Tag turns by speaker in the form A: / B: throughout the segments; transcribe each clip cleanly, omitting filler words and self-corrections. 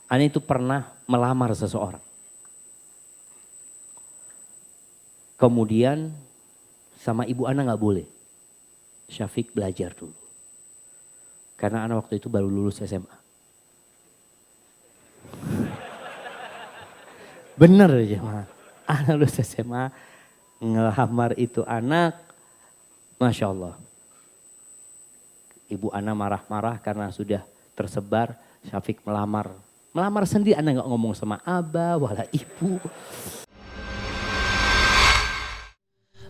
A: Ana itu pernah melamar seseorang. Kemudian sama ibu ana nggak boleh. Syafiq belajar dulu. Karena ana waktu itu baru lulus SMA. Bener jemaah. Ana lulus SMA, ngelamar itu anak, Masya Allah. Ibu ana marah-marah karena sudah tersebar, Syafiq melamar. Melamar sendiri, ana nggak ngomong sama abah, wala ibu.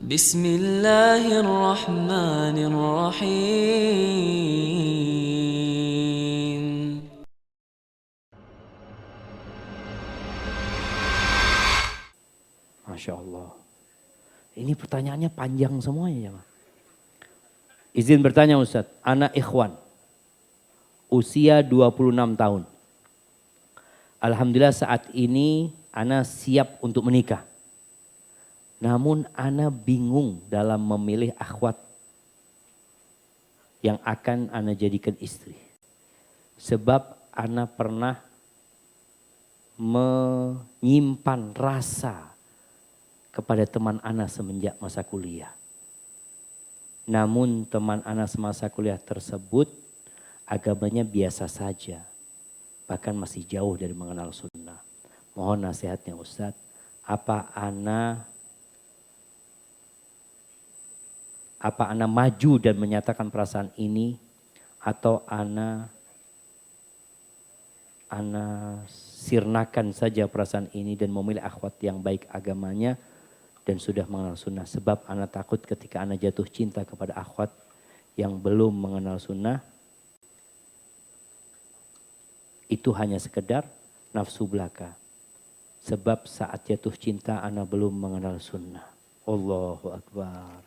B: Bismillahirrahmanirrahim.
A: Masya Allah. Ini pertanyaannya panjang semuanya ya. Izin bertanya Ustadz, anak ikhwan. Usia 26 tahun. Alhamdulillah saat ini ana siap untuk menikah. Namun ana bingung dalam memilih akhwat yang akan ana jadikan istri. Sebab ana pernah menyimpan rasa kepada teman ana semenjak masa kuliah. Namun teman ana semasa kuliah tersebut agamanya biasa saja. Bahkan masih jauh dari mengenal sunnah. Mohon nasihatnya Ustadz, apa ana maju dan menyatakan perasaan ini atau ana sirnakan saja perasaan ini dan memilih akhwat yang baik agamanya dan sudah mengenal sunnah. Sebab ana takut ketika ana jatuh cinta kepada akhwat yang belum mengenal sunnah, itu hanya sekedar nafsu belaka. Sebab saat jatuh cinta ana belum mengenal sunnah. Allahu Akbar.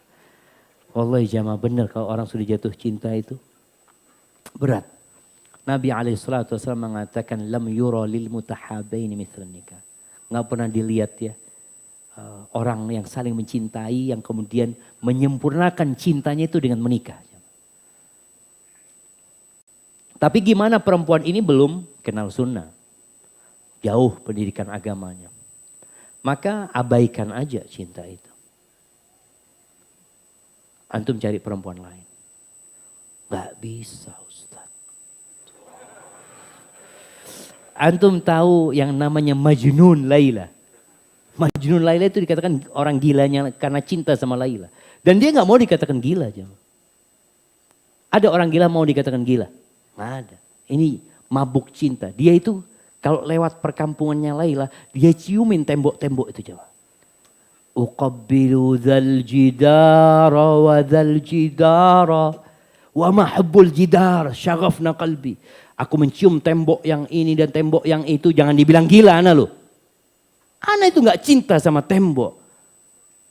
A: Wallahi jamaah benar kalau orang sudah jatuh cinta itu berat. Nabi SAW mengatakan lam yura lil mutahabaini mithlan nikah. Nggak pernah dilihat ya orang yang saling mencintai yang kemudian menyempurnakan cintanya itu dengan menikah. Tapi gimana perempuan ini belum kenal sunnah. Jauh pendidikan agamanya. Maka abaikan aja cinta itu. Antum cari perempuan lain. Gak bisa Ustaz. Antum tahu yang namanya Majnun Laila. Majnun Laila itu dikatakan orang gilanya karena cinta sama Laila. Dan dia gak mau dikatakan gila. Ada orang gila mau dikatakan gila? Nggak ada. Ini mabuk cinta. Dia itu kalau lewat perkampungannya Laila, dia ciumin tembok-tembok itu jawab. Uqabbilu dzal jidara wa dzal jidara wa mahabbul jidar syaghafna qalbi. Aku mencium tembok yang ini dan tembok yang itu, jangan dibilang gila ana lo. Ana itu enggak cinta sama tembok.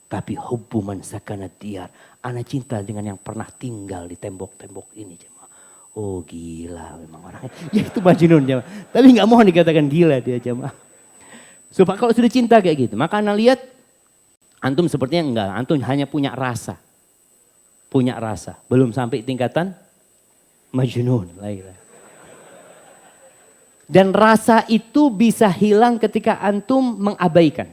A: Tapi hubbu man sakanat diyar. Ana cinta dengan yang pernah tinggal di tembok-tembok ini jemaah. Oh gila memang orangnya. Ya itu Majnun jemaah. Tapi enggak mau dikatakan gila dia jemaah. Supaya kalau sudah cinta kayak gitu, maka ana lihat antum sepertinya enggak, antum hanya punya rasa. Punya rasa, belum sampai tingkatan Majnun. Dan rasa itu bisa hilang ketika antum mengabaikan.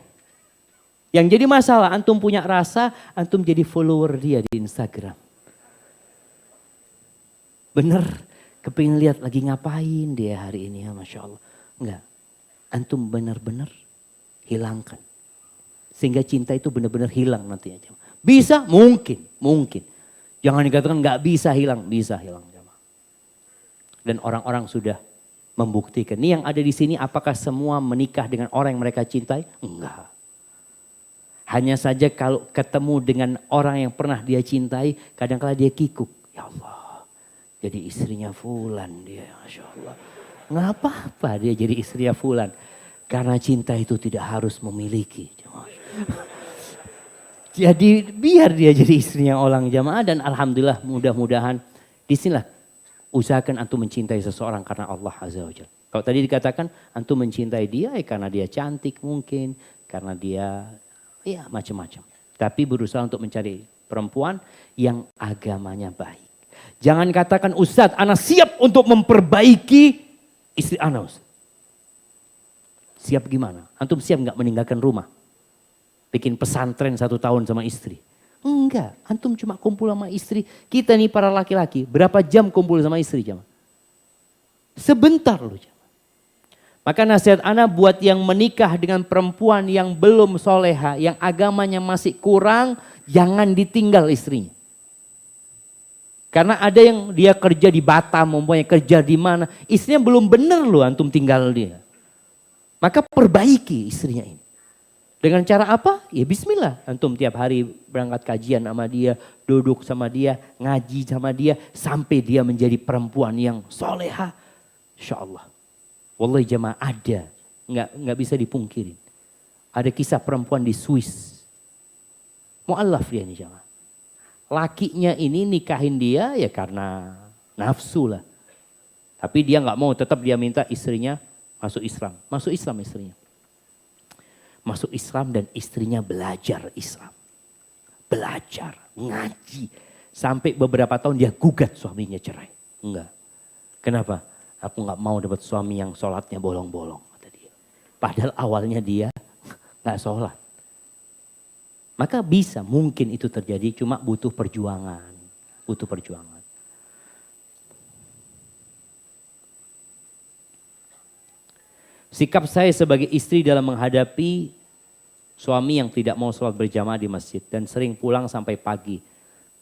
A: Yang jadi masalah, antum punya rasa, antum jadi follower dia di Instagram. Bener, kepingin lihat lagi ngapain dia hari ini ya Masya Allah. Enggak, antum benar-benar hilangkan. Sehingga cinta itu benar-benar hilang nanti aja. Bisa? Mungkin. Jangan dikatakan nggak bisa hilang jamaah. Dan orang-orang sudah membuktikan. Ini yang ada di sini apakah semua menikah dengan orang yang mereka cintai? Enggak. Hanya saja kalau ketemu dengan orang yang pernah dia cintai, kadang-kala dia kikuk. Ya Allah, jadi istrinya fulan dia, Masya Allah. Nggak apa-apa dia jadi istrinya fulan. Karena cinta itu tidak harus memiliki. Jadi biar dia jadi istrinya orang jamaah dan alhamdulillah mudah-mudahan disinilah usahakan antum mencintai seseorang karena Allah Azza wa Jalla. Kalau tadi dikatakan antum mencintai dia karena dia cantik mungkin, karena dia ya macam-macam. Tapi berusaha untuk mencari perempuan yang agamanya baik. Jangan katakan Ustadz, ana siap untuk memperbaiki istri ana Ustadz. Siap gimana? Antum siap nggak meninggalkan rumah? Bikin pesantren 1 tahun sama istri? Enggak, antum cuma kumpul sama istri. Kita nih para laki-laki, berapa jam kumpul sama istri jemaah? Sebentar loh jemaah. Maka nasihat ana buat yang menikah dengan perempuan yang belum soleha, yang agamanya masih kurang, jangan ditinggal istrinya. Karena ada yang dia kerja di Batam, umpamanya kerja di mana, istrinya belum benar loh antum tinggal dia. Maka perbaiki istrinya ini. Dengan cara apa? Ya bismillah. Antum tiap hari berangkat kajian sama dia, duduk sama dia, ngaji sama dia, sampai dia menjadi perempuan yang soleha. Insya Allah. Wallahi jamaah ada, nggak bisa dipungkirin. Ada kisah perempuan di Swiss. Mu'allaf dia nih jamaah. Lakinya ini nikahin dia ya karena nafsu lah. Tapi dia nggak mau, tetap dia minta istrinya masuk Islam. Masuk Islam istrinya. Masuk Islam dan istrinya belajar Islam. Belajar, ngaji. Sampai beberapa tahun dia gugat suaminya cerai. Enggak. Kenapa? Aku nggak mau dapat suami yang sholatnya bolong-bolong, kata dia. Padahal awalnya dia nggak sholat. Maka bisa, mungkin itu terjadi, cuma butuh perjuangan. Butuh perjuangan. Sikap saya sebagai istri dalam menghadapi suami yang tidak mau sholat berjamaah di masjid dan sering pulang sampai pagi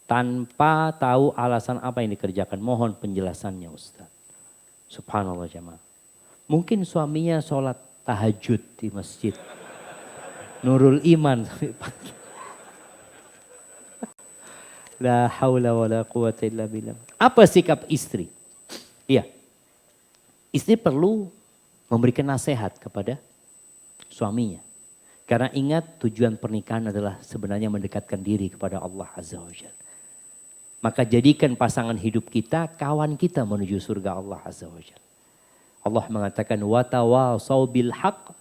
A: tanpa tahu alasan apa yang dikerjakan. Mohon penjelasannya Ustaz. Subhanallah jamaah. Mungkin suaminya sholat tahajud di masjid. Nurul Iman sampai pagi. La haula wa la quwata illa billah. Apa sikap istri? Iya. Istri perlu memberikan nasihat kepada suaminya. Karena ingat tujuan pernikahan adalah sebenarnya mendekatkan diri kepada Allah Azza wa Jalla. Maka jadikan pasangan hidup kita kawan kita menuju surga Allah Azza wa Jalla. Allah mengatakan watawasau bil haq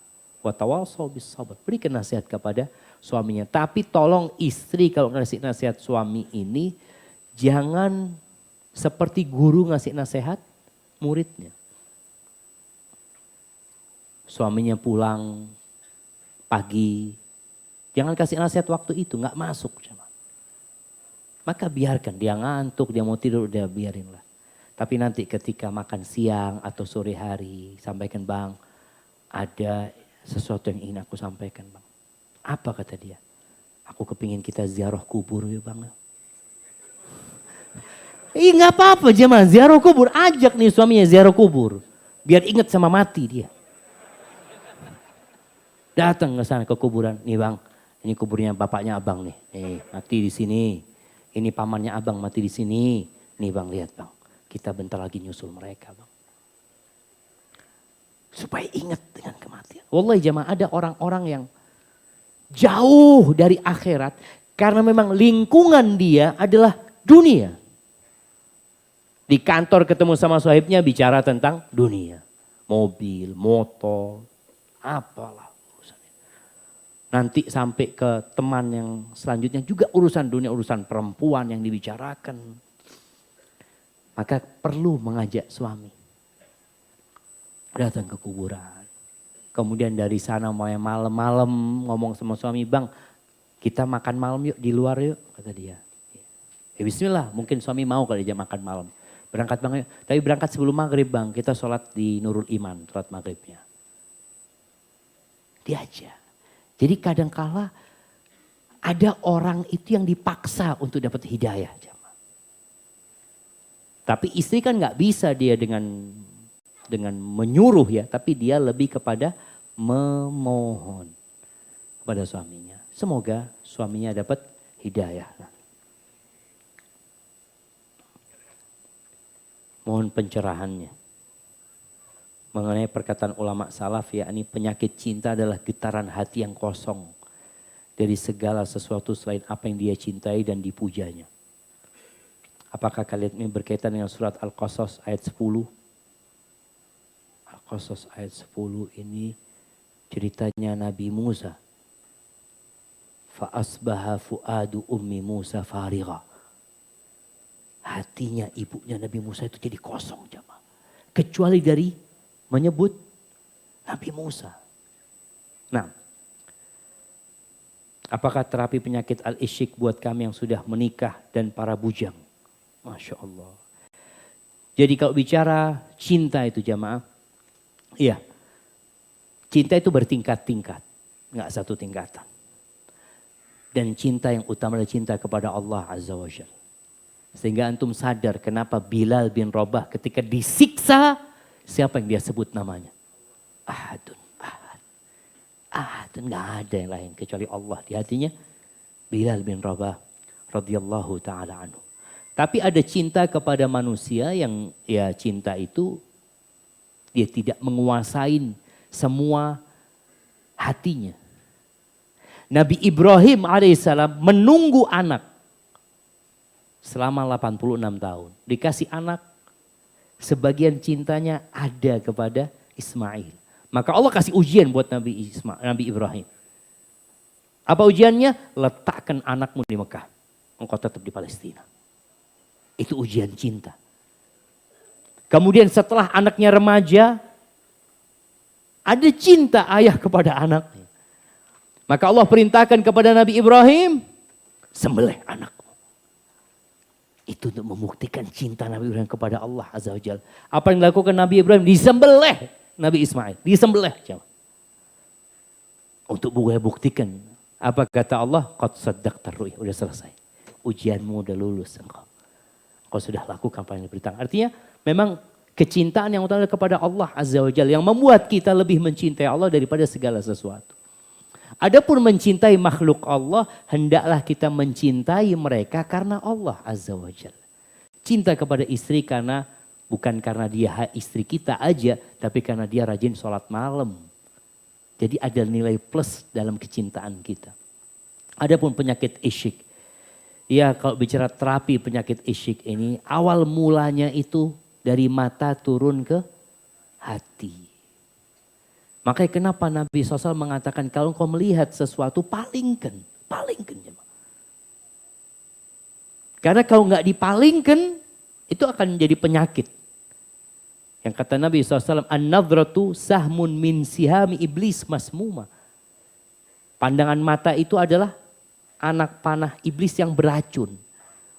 A: watawasau bis sabr. Berikan nasihat kepada suaminya. Tapi tolong istri kalau ngasih nasihat suami ini jangan seperti guru ngasih nasihat muridnya. Suaminya pulang pagi, jangan kasih nasihat waktu itu, nggak masuk. Maka biarkan dia ngantuk, dia mau tidur, udah biarinlah. Tapi nanti ketika makan siang atau sore hari, sampaikan bang, ada sesuatu yang ingin aku sampaikan bang. Apa kata dia? Aku kepingin kita ziarah kubur ya bang. Nggak apa-apa jemaah, ziarah kubur, ajak nih suaminya ziarah kubur. Biar ingat sama mati dia. Datang ke sana ke kuburan, nih bang, ini kuburnya bapaknya abang nih, mati di sini. Ini pamannya abang mati di sini. Nih bang lihat bang, kita bentar lagi nyusul mereka bang. Supaya ingat dengan kematian. Wallahi jamaah ada orang-orang yang jauh dari akhirat karena memang lingkungan dia adalah dunia. Di kantor ketemu sama sahibnya bicara tentang dunia, mobil, motor, apalah. Nanti sampai ke teman yang selanjutnya juga urusan dunia, urusan perempuan yang dibicarakan. Maka perlu mengajak suami. Datang ke kuburan. Kemudian dari sana mau malam-malam ngomong sama suami, bang kita makan malam yuk di luar yuk, kata dia. Ya bismillah, mungkin suami mau kalau dia makan malam. Berangkat bang yuk, tapi berangkat sebelum maghrib bang, kita sholat di Nurul Iman, sholat maghribnya. Diajak. Jadi kadangkala ada orang itu yang dipaksa untuk dapat hidayah. Tapi istri kan nggak bisa dia dengan menyuruh ya. Tapi dia lebih kepada memohon kepada suaminya. Semoga suaminya dapat hidayah. Mohon pencerahannya. Mengenai perkataan ulama salaf, yakni penyakit cinta adalah getaran hati yang kosong dari segala sesuatu selain apa yang dia cintai dan dipujanya. Apakah kalian ini berkaitan dengan surat Al-Qasas ayat 10? Al-Qasas ayat 10 ini ceritanya Nabi Musa. Fa asbaha fuadu ummi Musa farigha. Hatinya ibunya Nabi Musa itu jadi kosong jemaah. Kecuali dari menyebut Nabi Musa. Nah, apakah terapi penyakit al-isyik buat kami yang sudah menikah dan para bujang? Masya Allah. Jadi kalau bicara cinta itu jamaah, iya, cinta itu bertingkat-tingkat, nggak satu tingkatan. Dan cinta yang utama adalah cinta kepada Allah Azza wa Jalla. Sehingga antum sadar kenapa Bilal bin Rabah ketika disiksa, siapa yang dia sebut namanya? Ahadun, ahad. Ahadun, gak ada yang lain kecuali Allah di hatinya. Bilal bin Rabah radhiyallahu ta'ala anhu. Tapi ada cinta kepada manusia yang ya cinta itu dia tidak menguasai semua hatinya. Nabi Ibrahim alaihissalam menunggu anak selama 86 tahun. Dikasih anak, sebagian cintanya ada kepada Ismail. Maka Allah kasih ujian buat Nabi Ibrahim. Apa ujiannya? Letakkan anakmu di Mekah. Engkau tetap di Palestina. Itu ujian cinta. Kemudian setelah anaknya remaja, ada cinta ayah kepada anaknya. Maka Allah perintahkan kepada Nabi Ibrahim, sembelih anakmu. Itu untuk membuktikan cinta Nabi Ibrahim kepada Allah Azza wa Jalla. Apa yang dilakukan Nabi Ibrahim? Disembelih Nabi Ismail. Disembelih. Untuk buktikan. Apa kata Allah? Qad saddaqta ru'ya. Udah selesai. Ujianmu udah lulus engkau. Engkau sudah lakukan apa yang diberitakan. Artinya memang kecintaan yang utama kepada Allah Azza wa Jalla. Yang membuat kita lebih mencintai Allah daripada segala sesuatu. Adapun mencintai makhluk Allah, hendaklah kita mencintai mereka karena Allah Azza wa Jalla. Cinta kepada istri karena bukan karena dia istri kita aja, tapi karena dia rajin sholat malam. Jadi ada nilai plus dalam kecintaan kita. Adapun penyakit isyik. Ya kalau bicara terapi penyakit isyik ini, awal mulanya itu dari mata turun ke hati. Makanya kenapa Nabi SAW mengatakan kalau kau melihat sesuatu palingkan. Palingkan. Karena kalau nggak dipalingkan itu akan menjadi penyakit. Yang kata Nabi SAW, an-nadhratu sahmun min sihami iblis masmuma. Pandangan mata itu adalah anak panah iblis yang beracun.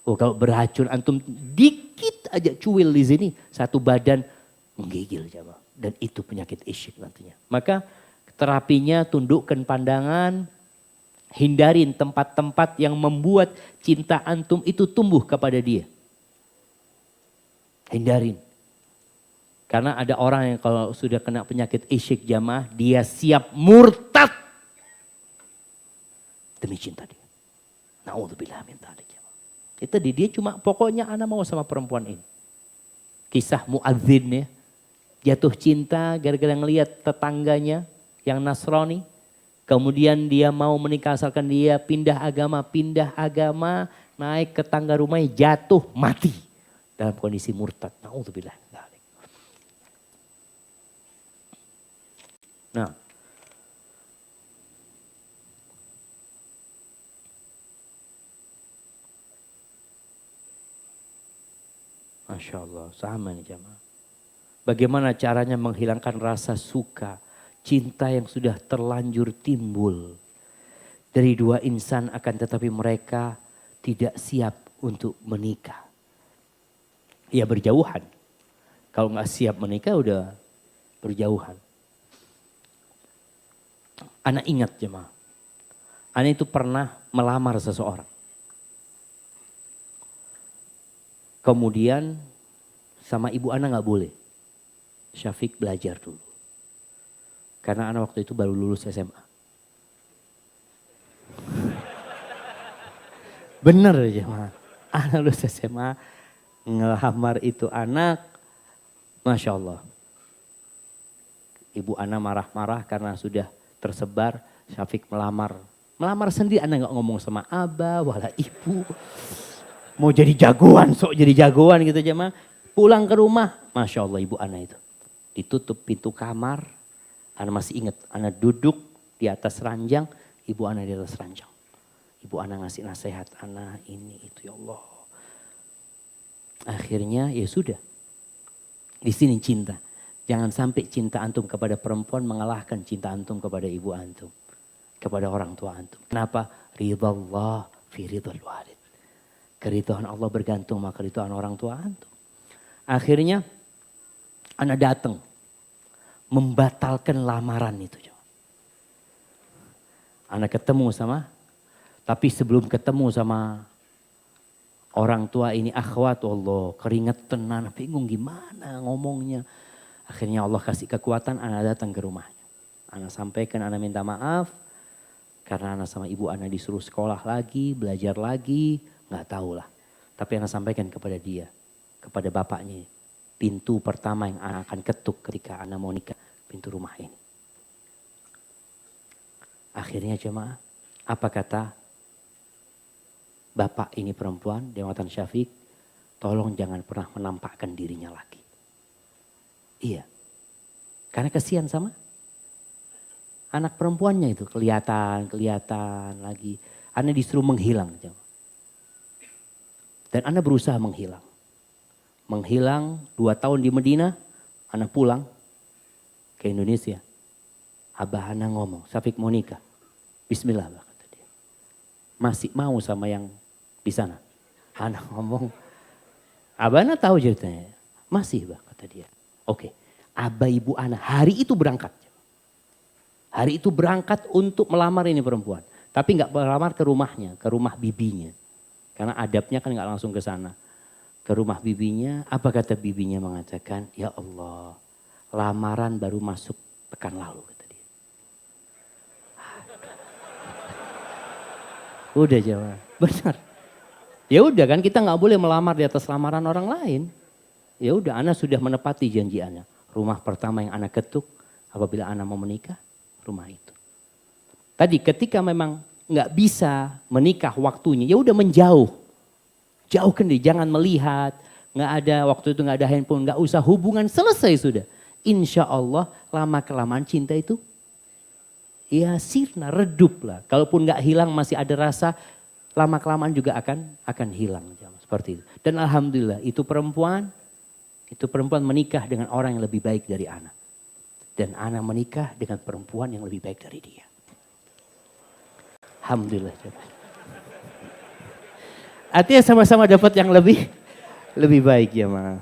A: Oh kalau beracun antum dikit aja cuil di sini, satu badan menggigil jamaah. Dan itu penyakit isyik nantinya. Maka terapinya tundukkan pandangan, hindarin tempat-tempat yang membuat cinta antum itu tumbuh kepada dia. Hindarin. Karena ada orang yang kalau sudah kena penyakit isyik jamaah, dia siap murtad demi cinta dia. Na'udzubillah min dzalik jamaah. Itu dia cuma pokoknya anak mau sama perempuan ini. Kisah muadzin ya. Jatuh cinta gara-gara ngelihat tetangganya yang Nasrani. Kemudian dia mau menikah asalkan dia pindah agama, naik ke tangga rumahnya jatuh mati. Dalam kondisi murtad. Na'udzubillah. Nah. Masya Allah, sama nih jamaah. Bagaimana caranya menghilangkan rasa suka, cinta yang sudah terlanjur timbul dari dua insan akan tetapi mereka tidak siap untuk menikah. Ya berjauhan. Kalau nggak siap menikah udah berjauhan. Anak ingat jemaah. Anak itu pernah melamar seseorang. Kemudian sama ibu anak nggak boleh. Syafiq belajar dulu. Karena anak waktu itu baru lulus SMA. Bener jemaah. Anak lulus SMA ngelamar itu anak. Masya Allah. Ibu anak marah-marah karena sudah tersebar. Syafiq melamar. Melamar sendiri, anak nggak ngomong sama abah, wala ibu. Mau jadi jagoan, sok jadi jagoan gitu jemaah. Pulang ke rumah, Masya Allah ibu anak itu. Ditutup pintu kamar, anak masih ingat, anak duduk di atas ranjang, ibu anak di atas ranjang. Ibu anak ngasih nasihat, anak ini itu ya Allah. Akhirnya ya sudah, di sini cinta. Jangan sampai cinta antum kepada perempuan mengalahkan cinta antum kepada ibu antum. Kepada orang tua antum. Kenapa? Ridallah fi ridal walid. Keridhaan Allah bergantung sama keridhaan orang tua antum. Akhirnya anak datang membatalkan lamaran itu. Anak ketemu sama, tapi sebelum ketemu sama orang tua ini akhwat Allah, keringetan, anak bingung gimana ngomongnya. Akhirnya Allah kasih kekuatan, anak datang ke rumahnya. Anak sampaikan, anak minta maaf. Karena anak sama ibu anak disuruh sekolah lagi, belajar lagi, nggak tahu lah. Tapi anak sampaikan kepada dia, kepada bapaknya. Pintu pertama yang anak akan ketuk ketika anak mau nikah, pintu rumah ini. Akhirnya jemaah, apa kata bapak ini perempuan, Dewatan Syafiq, tolong jangan pernah menampakkan dirinya lagi. Iya, karena kasihan sama anak perempuannya itu, kelihatan lagi. Anak disuruh menghilang. Dan anak berusaha menghilang. Menghilang 2 tahun di Medina, anak pulang ke Indonesia. Abah anak ngomong, Syafiq mau nikah. Bismillah, kata dia. Masih mau sama yang di sana. Anak ngomong, abah anak tahu ceritanya. Masih, bah, kata dia. Oke, abah ibu anak hari itu berangkat. Hari itu berangkat untuk melamar ini perempuan. Tapi nggak melamar ke rumahnya, ke rumah bibinya. Karena adabnya kan nggak langsung ke sana. Ke rumah bibinya, apa kata bibinya mengatakan, ya Allah, lamaran baru masuk pekan lalu, kata dia. Udah jawab, benar. Ya udah kan kita nggak boleh melamar di atas lamaran orang lain. Ya udah, anak sudah menepati janji anak. Rumah pertama yang anak ketuk, apabila anak mau menikah, rumah itu. Tadi ketika memang nggak bisa menikah waktunya, ya udah menjauh. Jauhkan diri, jangan melihat, nggak ada waktu itu nggak ada handphone, nggak usah hubungan, selesai sudah. Insya Allah lama kelamaan cinta itu ya sirna, redup lah. Kalaupun nggak hilang masih ada rasa, lama kelamaan juga akan hilang. Seperti itu. Dan alhamdulillah itu perempuan menikah dengan orang yang lebih baik dari anak. Dan anak menikah dengan perempuan yang lebih baik dari dia. Alhamdulillah. Artinya sama-sama dapat yang lebih baik ya, Ma.